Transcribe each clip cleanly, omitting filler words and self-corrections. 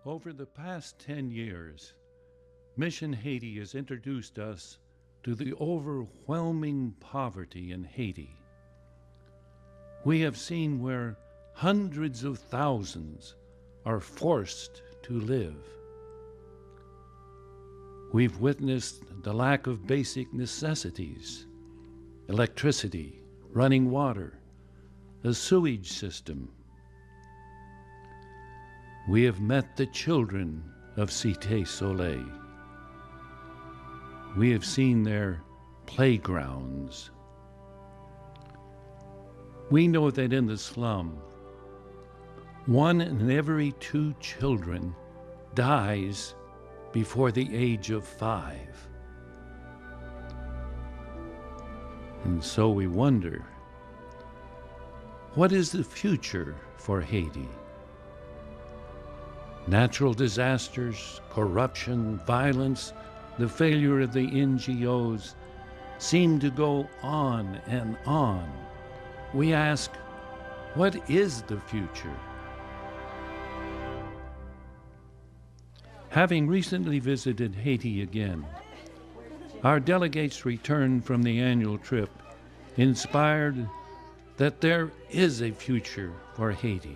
Over the past 10 years, Mission Haiti has introduced us to the overwhelming poverty in Haiti. We have seen where hundreds of thousands are forced to live. We've witnessed the lack of basic necessities, electricity, running water, a sewage system. We have met the children of Cité Soleil. We have seen their playgrounds. We know that in the slum, 1 in every 2 children dies before the age of 5. And so we wonder, what is the future for Haiti? Natural disasters, corruption, violence, the failure of the NGOs seem to go on and on. We ask, what is the future? Having recently visited Haiti again, our delegates returned from the annual trip inspired that there is a future for Haiti.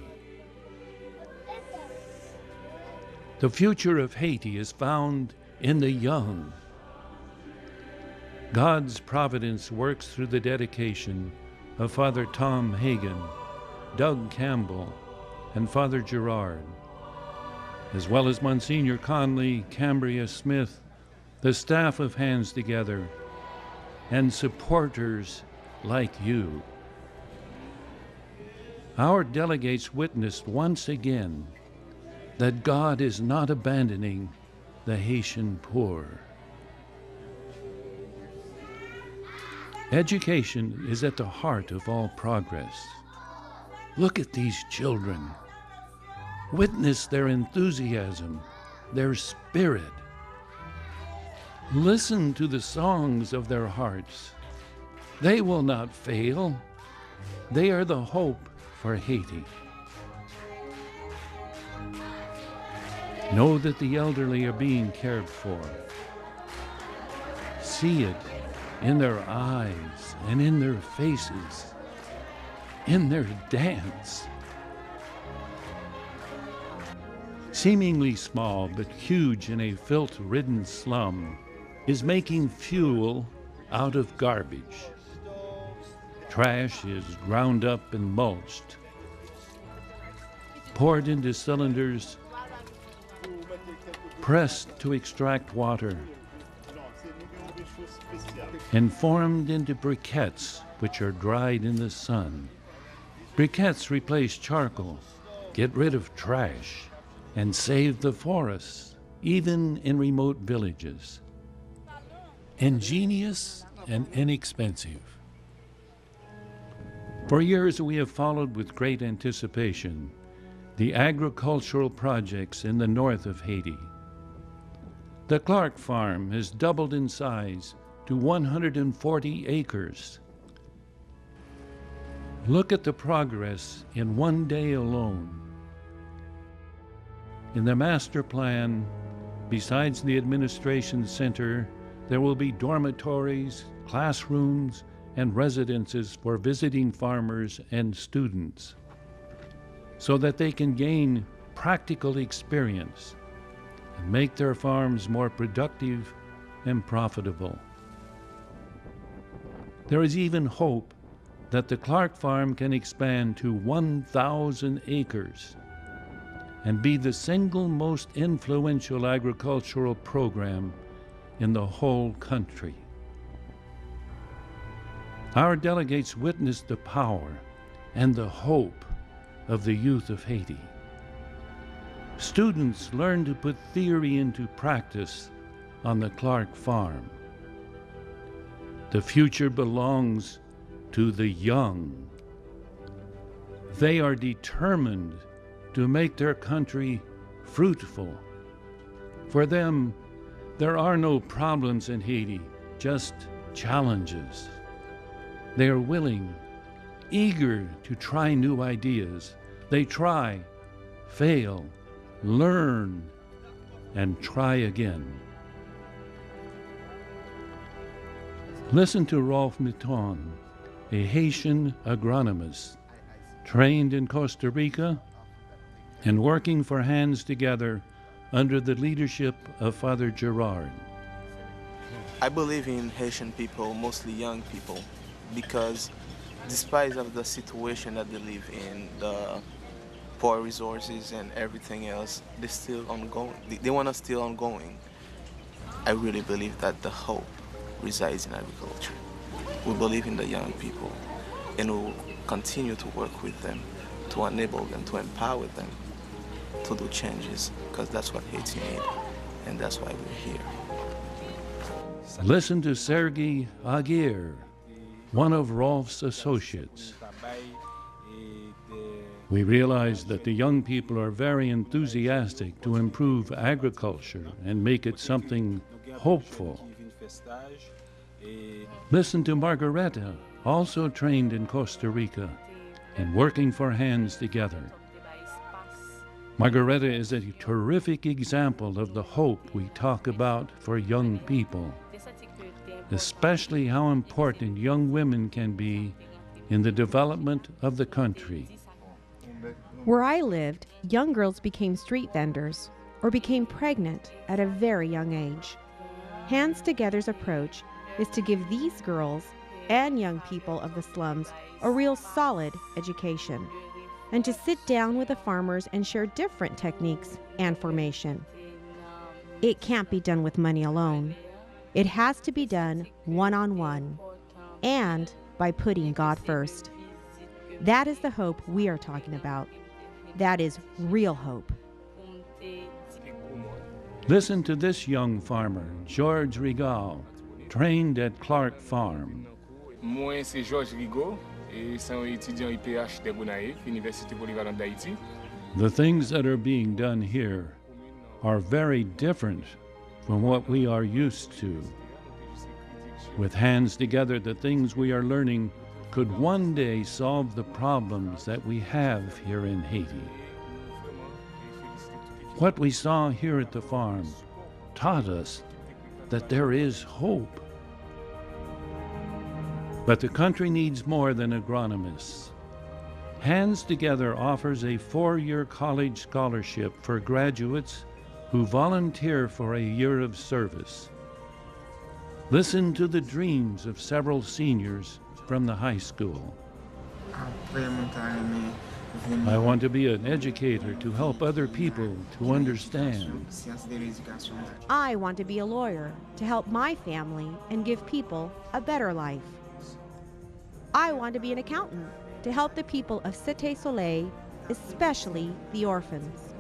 The future of Haiti is found in the young. God's providence works through the dedication of Father Tom Hagan, Doug Campbell, and Father Gerard, as well as Monsignor Conley, Cambria Smith, the staff of Hands Together, and supporters like you. Our delegates witnessed once again that God is not abandoning the Haitian poor. Education is at the heart of all progress. Look at these children. Witness their enthusiasm, their spirit. Listen to the songs of their hearts. They will not fail. They are the hope for Haiti. Know that the elderly are being cared for. See it in their eyes and in their faces, in their dance. Seemingly small but huge in a filth-ridden slum is making fuel out of garbage. Trash is ground up and mulched, poured into cylinders, pressed to extract water, and formed into briquettes which are dried in the sun. Briquettes replace charcoal, get rid of trash, and save the forests, even in remote villages. Ingenious and inexpensive. For years we have followed with great anticipation the agricultural projects in the north of Haiti. The Clark Farm has doubled in size to 140 acres. Look at the progress in one day alone. In the master plan, besides the administration center, there will be dormitories, classrooms, and residences for visiting farmers and students, so that they can gain practical experience and make their farms more productive and profitable. There is even hope that the Clark Farm can expand to 1,000 acres and be the single most influential agricultural program in the whole country. Our delegates witnessed the power and the hope of the youth of Haiti. Students learn to put theory into practice on the Clark Farm. The future belongs to the young. They are determined to make their country fruitful. For them, there are no problems in Haiti, just challenges. They are willing, eager to try new ideas. They try, fail, learn, and try again. Listen to Rolf Mitton, a Haitian agronomist, trained in Costa Rica and working for Hands Together under the leadership of Father Gerard. I believe in Haitian people, mostly young people, because despite of the situation that they live in, the poor resources and everything else, they're still ongoing. They want to still ongoing. I really believe that the hope resides in agriculture. We believe in the young people, and we will continue to work with them, to enable them, to empower them to do changes, because that's what Haiti needs, and that's why we're here. Listen to Sergei Aguirre, one of Rolf's associates. We realize that the young people are very enthusiastic to improve agriculture and make it something hopeful. Listen to Margareta, also trained in Costa Rica and working for Hands Together. Margareta is a terrific example of the hope we talk about for young people, especially how important young women can be in the development of the country. Where I lived, young girls became street vendors or became pregnant at a very young age. Hands Together's approach is to give these girls and young people of the slums a real solid education, and to sit down with the farmers and share different techniques and formation. It can't be done with money alone. It has to be done one-on-one and by putting God first. That is the hope we are talking about. That is real hope. Listen to this young farmer, George Rigal, trained at Clark Farm. Moi, c'est Georges Rigaud, et c'est un étudiant IPH de Bonaïf, Université Polyvalente d'Haïti. The things that are being done here are very different from what we are used to. With Hands Together, the things we are learning could one day solve the problems that we have here in Haiti. What we saw here at the farm taught us that there is hope. But the country needs more than agronomists. Hands Together offers a 4-year college scholarship for graduates who volunteer for a year of service. Listen to the dreams of several seniors from the high school. I want to be an educator to help other people to understand. I want to be a lawyer to help my family and give people a better life. I want to be an accountant to help the people of Cité Soleil, especially the orphans.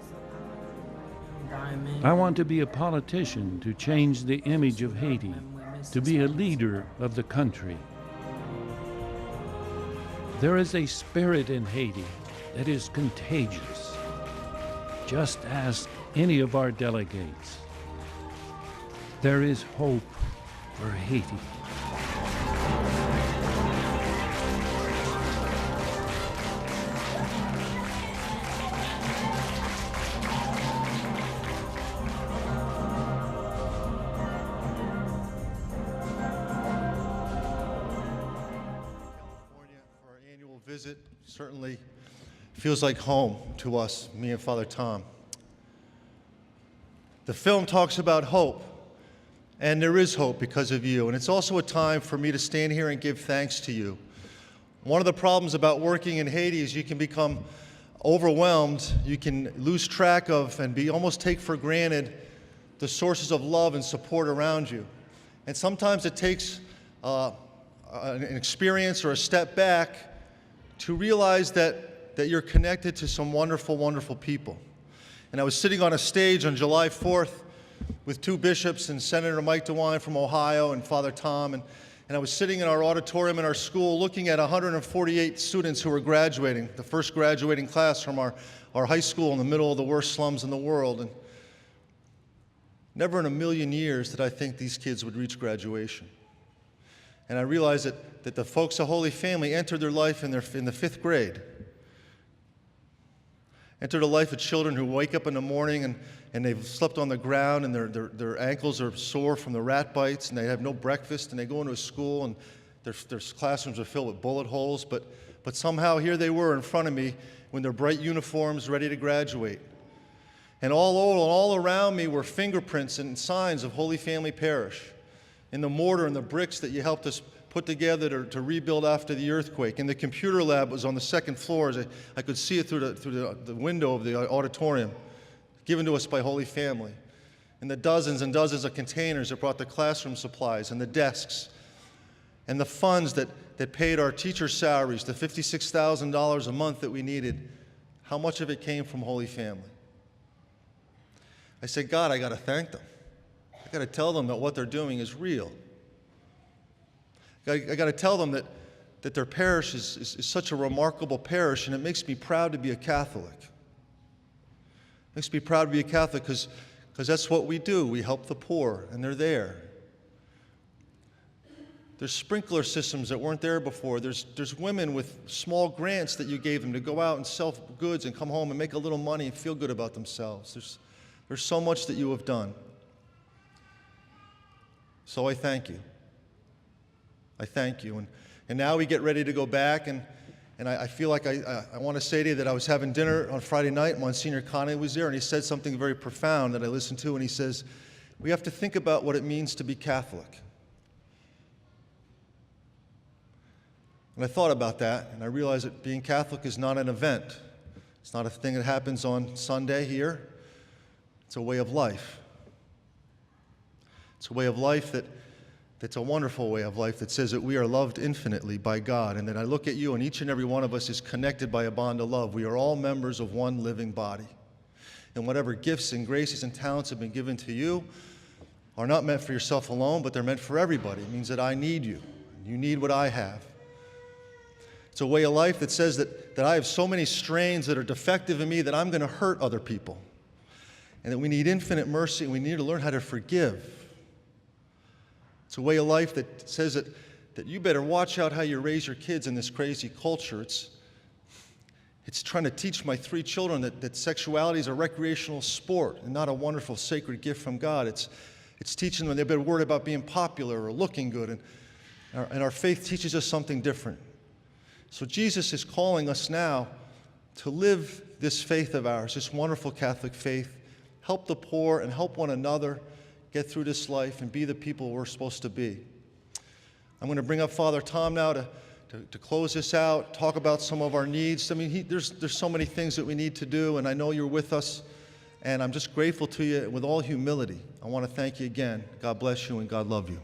I want to be a politician to change the image of Haiti, to be a leader of the country. There is a spirit in Haiti that is contagious. Just ask any of our delegates. There is hope for Haiti. Visit certainly feels like home to us, me and Father Tom. The film talks about hope, and there is hope because of you, and it's also a time for me to stand here and give thanks to you. One of the problems about working in Haiti is you can become overwhelmed, you can lose track of and almost take for granted the sources of love and support around you. And sometimes it takes an experience or a step back to realize that you're connected to some wonderful, wonderful people. And I was sitting on a stage on July 4th with 2 bishops and Senator Mike DeWine from Ohio and Father Tom, and I was sitting in our auditorium in our school looking at 148 students who were graduating, the first graduating class from our high school in the middle of the worst slums in the world. And never in a million years did I think these kids would reach graduation. And I realized that the folks of Holy Family entered their life in the 5th grade. Enter the life of children who wake up in the morning and they've slept on the ground and their ankles are sore from the rat bites and they have no breakfast and they go into a school and their classrooms are filled with bullet holes. But somehow here they were in front of me in their bright uniforms ready to graduate. And all around me were fingerprints and signs of Holy Family Parish in the mortar and the bricks that you helped us put together to rebuild after the earthquake. And the computer lab was on the second floor. As I could see it through the window of the auditorium, given to us by Holy Family. And the dozens and dozens of containers that brought the classroom supplies and the desks and the funds that paid our teacher salaries, the $56,000 a month that we needed. How much of it came from Holy Family? I said, God, I got to thank them. I got to tell them that what they're doing is real. I got to tell them that their parish is such a remarkable parish, and it makes me proud to be a Catholic. It makes me proud to be a Catholic because that's what we do. We help the poor, and they're there. There's sprinkler systems that weren't there before. There's women with small grants that you gave them to go out and sell goods and come home and make a little money and feel good about themselves. There's so much that you have done. So I thank you. I thank you. And now we get ready to go back, and I feel like I want to say to you that I was having dinner on Friday night. Monsignor Connie was there, and he said something very profound that I listened to, and he says, we have to think about what it means to be Catholic. And I thought about that, and I realized that being Catholic is not an event. It's not a thing that happens on Sunday here. It's a way of life. It's a way of life that's a wonderful way of life that says that we are loved infinitely by God, and that I look at you and each and every one of us is connected by a bond of love. We are all members of one living body. And whatever gifts and graces and talents have been given to you are not meant for yourself alone, but they're meant for everybody. It means that I need you, and you need what I have. It's a way of life that says that I have so many strains that are defective in me that I'm going to hurt other people. And that we need infinite mercy, and we need to learn how to forgive. It's a way of life that says that you better watch out how you raise your kids in this crazy culture. It's trying to teach my 3 children that sexuality is a recreational sport and not a wonderful sacred gift from God. It's teaching them they've been worried about being popular or looking good, and our faith teaches us something different. So Jesus is calling us now to live this faith of ours, this wonderful Catholic faith, help the poor and help one another get through this life and be the people we're supposed to be. I'm going to bring up Father Tom now to close this out, talk about some of our needs. I mean, there's so many things that we need to do, and I know you're with us, and I'm just grateful to you with all humility. I want to thank you again. God bless you, and God love you.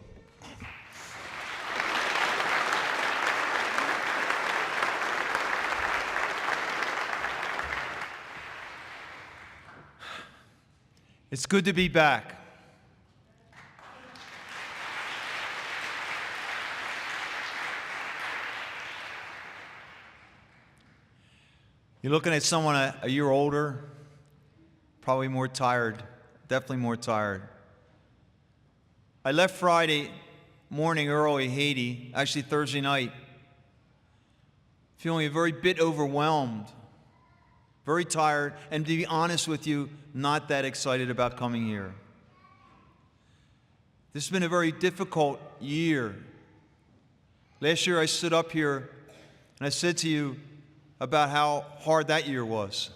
It's good to be back. You're looking at someone a year older, probably more tired, definitely more tired. I left Friday morning early, Haiti, actually Thursday night, feeling a very bit overwhelmed, very tired, and to be honest with you, not that excited about coming here. This has been a very difficult year. Last year I stood up here and I said to you about how hard that year was.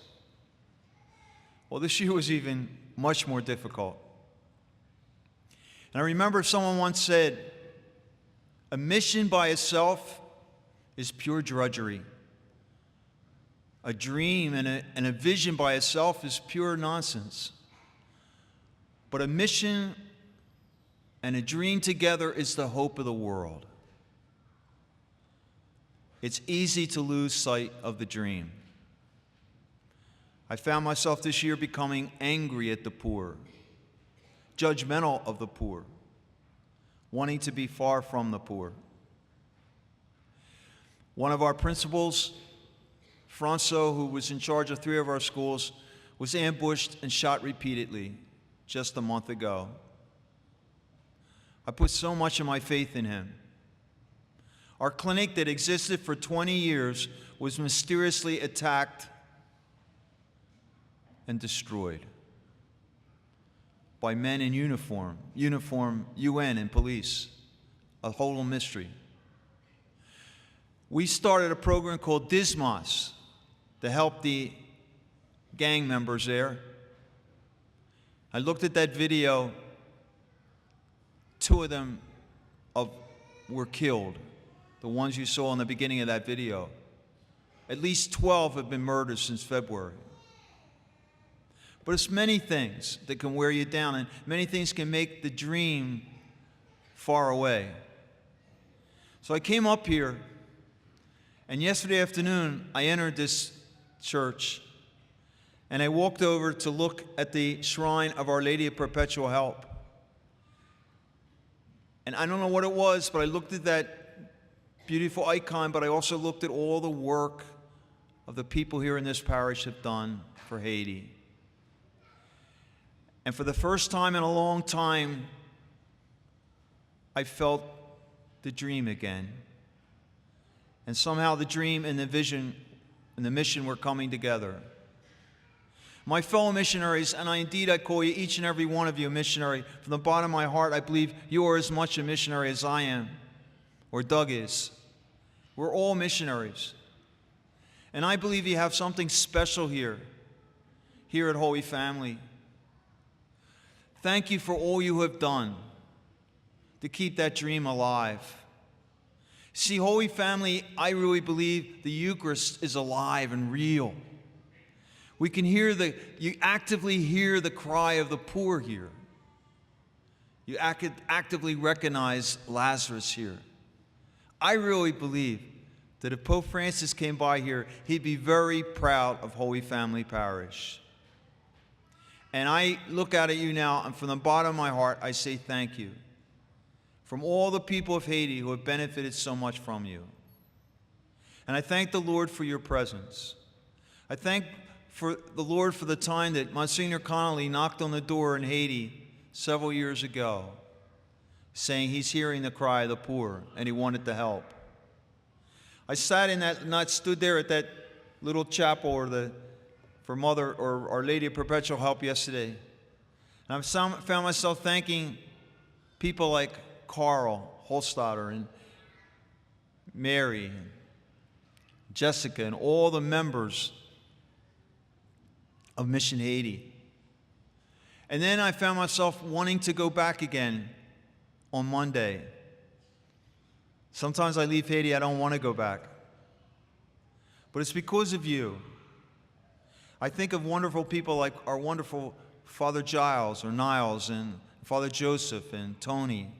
Well, this year was even much more difficult. And I remember someone once said, a mission by itself is pure drudgery. A dream and a vision by itself is pure nonsense. But a mission and a dream together is the hope of the world. It's easy to lose sight of the dream. I found myself this year becoming angry at the poor, judgmental of the poor, wanting to be far from the poor. One of our principals, Franco, who was in charge of 3 of our schools, was ambushed and shot repeatedly just a month ago. I put so much of my faith in him. Our clinic that existed for 20 years was mysteriously attacked and destroyed by men in uniform, UN and police, a whole mystery. We started a program called Dismas to help the gang members there. I looked at that video. 2 of them were killed, the ones you saw in the beginning of that video. At least 12 have been murdered since February. But it's many things that can wear you down, and many things can make the dream far away. So I came up here, and yesterday afternoon I entered this church, and I walked over to look at the shrine of Our Lady of Perpetual Help. And I don't know what it was, but I looked at that beautiful icon, but I also looked at all the work of the people here in this parish have done for Haiti. And for the first time in a long time, I felt the dream again. And somehow the dream and the vision and the mission were coming together. My fellow missionaries, and I call you, each and every one of you, a missionary. From the bottom of my heart, I believe you are as much a missionary as I am, or Doug is. We're all missionaries. And I believe you have something special here at Holy Family. Thank you for all you have done to keep that dream alive. See, Holy Family, I really believe the Eucharist is alive and real. We can hear you actively hear the cry of the poor here. You actively recognize Lazarus here. I really believe that if Pope Francis came by here, he'd be very proud of Holy Family Parish. And I look out at you now, and from the bottom of my heart, I say thank you. From all the people of Haiti who have benefited so much from you. And I thank the Lord for your presence. I thank for the Lord for the time that Monsignor Connolly knocked on the door in Haiti several years ago, saying he's hearing the cry of the poor and he wanted to help. I stood there at that little chapel for Mother or Our Lady of Perpetual Help yesterday, and I found myself thanking people like Karl Holtsnider and Mary and Jessica and all the members of Mission Haiti. And then I found myself wanting to go back again on Monday. Sometimes I leave Haiti, I don't want to go back. But it's because of you. I think of wonderful people like our wonderful Father Giles or Niles and Father Joseph and Tony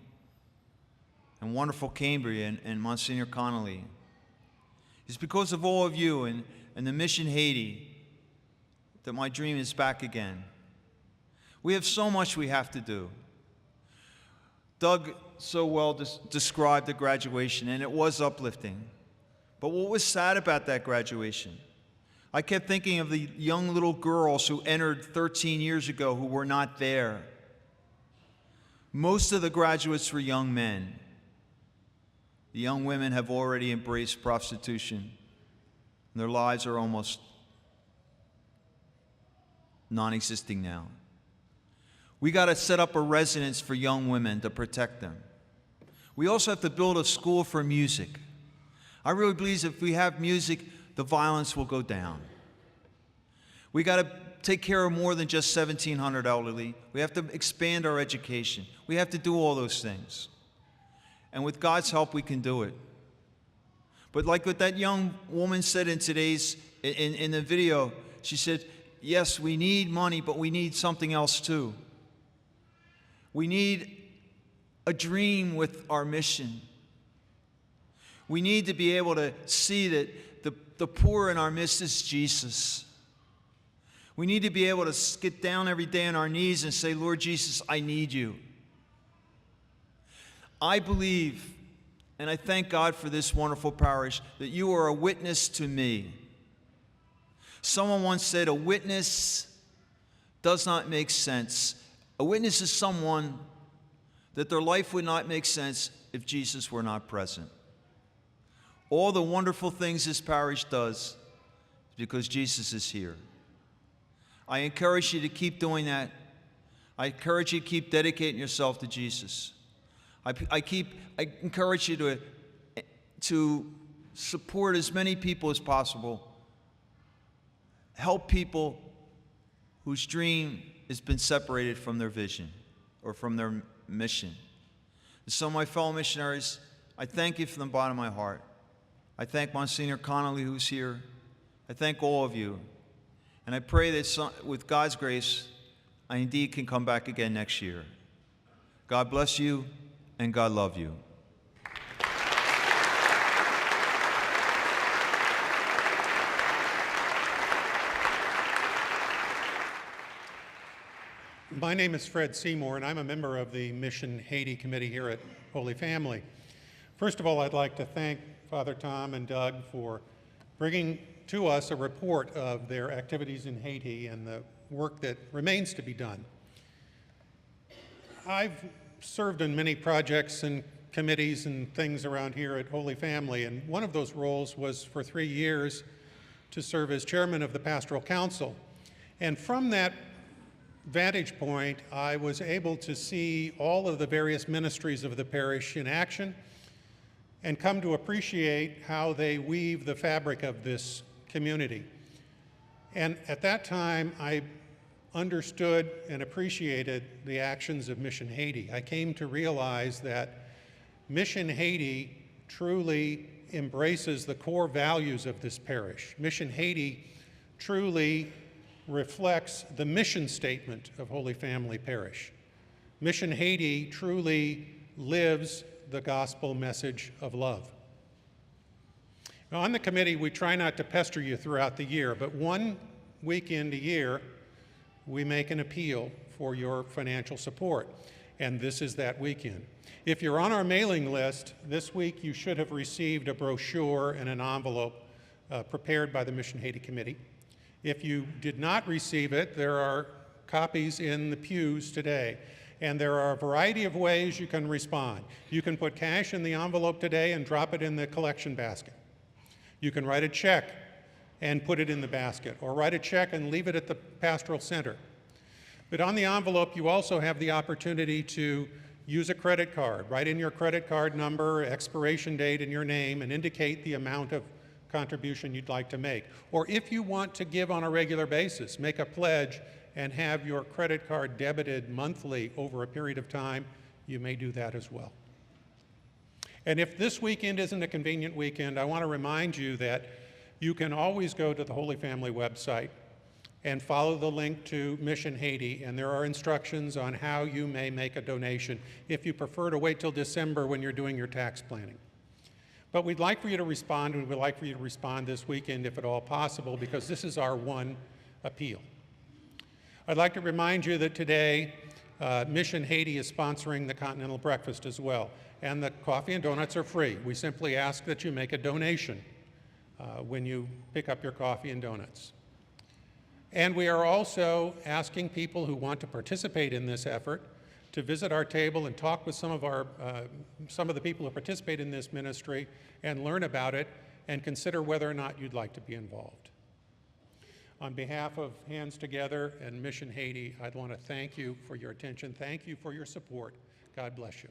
and wonderful Cambria and Monsignor Connolly. It's because of all of you and the Mission Haiti that my dream is back again. We have so much we have to do. Doug so well described the graduation, and it was uplifting. But what was sad about that graduation? I kept thinking of the young little girls who entered 13 years ago who were not there. Most of the graduates were young men. The young women have already embraced prostitution, and their lives are almost non-existing now. We got to set up a residence for young women to protect them. We also have to build a school for music. I really believe if we have music, the violence will go down. We got to take care of more than just 1,700 elderly. We have to expand our education. We have to do all those things. And with God's help, we can do it. But like what that young woman said in the video, she said, yes, we need money, but we need something else too. We need a dream with our mission. We need to be able to see that the poor in our midst is Jesus. We need to be able to get down every day on our knees and say, Lord Jesus, I need you. I believe, and I thank God for this wonderful parish, that you are a witness to me. Someone once said, a witness does not make sense. A witness is someone that their life would not make sense if Jesus were not present. All the wonderful things this parish does is because Jesus is here. I encourage you to keep doing that. I encourage you to keep dedicating yourself to Jesus. I encourage you to support as many people as possible. Help people whose dream has been separated from their vision or from their mission. And so, my fellow missionaries, I thank you from the bottom of my heart. I thank Monsignor Connolly, who's here. I thank all of you. And I pray that with God's grace, I indeed can come back again next year. God bless you, and God love you. My name is Fred Seymour, and I'm a member of the Mission Haiti Committee here at Holy Family. First of all, I'd like to thank Father Tom and Doug for bringing to us a report of their activities in Haiti and the work that remains to be done. I've served in many projects and committees and things around here at Holy Family, and one of those roles was for 3 years to serve as chairman of the Pastoral Council. And from that vantage point, I was able to see all of the various ministries of the parish in action and come to appreciate how they weave the fabric of this community. And at that time, I understood and appreciated the actions of Mission Haiti. I came to realize that Mission Haiti truly embraces the core values of this parish. Mission Haiti truly reflects the mission statement of Holy Family Parish. Mission Haiti truly lives the gospel message of love. Now, on the committee, we try not to pester you throughout the year, but one weekend a year, we make an appeal for your financial support, and this is that weekend. If you're on our mailing list, this week you should have received a brochure and an envelope prepared by the Mission Haiti Committee. If you did not receive it, there are copies in the pews today. And there are a variety of ways you can respond. You can put cash in the envelope today and drop it in the collection basket. You can write a check and put it in the basket, or write a check and leave it at the pastoral center. But on the envelope, you also have the opportunity to use a credit card. Write in your credit card number, expiration date, and your name, and indicate the amount of contribution you'd like to make. Or if you want to give on a regular basis, make a pledge and have your credit card debited monthly over a period of time, you may do that as well. And if this weekend isn't a convenient weekend, I want to remind you that you can always go to the Holy Family website and follow the link to Mission Haiti, and there are instructions on how you may make a donation if you prefer to wait till December when you're doing your tax planning. But we'd like for you to respond, and we'd like for you to respond this weekend if at all possible, because this is our one appeal. I'd like to remind you that today, Mission Haiti is sponsoring the Continental Breakfast as well, and the coffee and donuts are free. We simply ask that you make a donation when you pick up your coffee and donuts. And we are also asking people who want to participate in this effort to visit our table and talk with some of the people who participate in this ministry and learn about it and consider whether or not you'd like to be involved. On behalf of Hands Together and Mission Haiti, I'd want to thank you for your attention. Thank you for your support. God bless you.